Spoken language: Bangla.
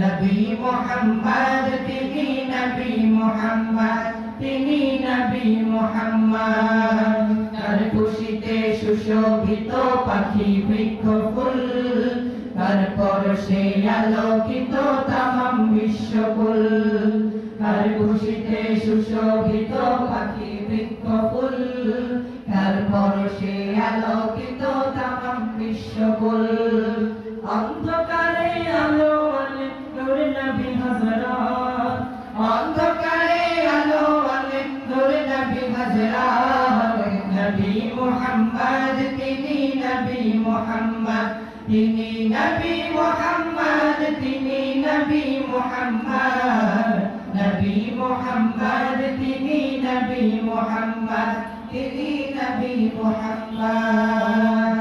নবী মুহাম্মদ তিনি নবী মুহাম্মদ তিনি নবী মুহাম্মদ তার খুশিতে সুশোভিত পাখি বৃক্ষ ফুল তার পরশে আলোকিত তামাম বিশ্বকুল তার খুশিতে সুশোভিত পাখি বৃক্ষ ফুল তার পরশে আলোকিত তামাম বিশ্বকুল অন্ধকারে আলো আনে নূর নবী হযরত অন্ধকারে আলো আনে নূর নবী হযরত নবী মুহাম্মদ তিনি নবী মুহাম্মদ তিনি নবী মুহাম্মদ তিনি নবী মুহাম্মদ নবী মুহাম্মদ তিনি নবী মুহাম্মদ তিনি নবী মুহাম্মদ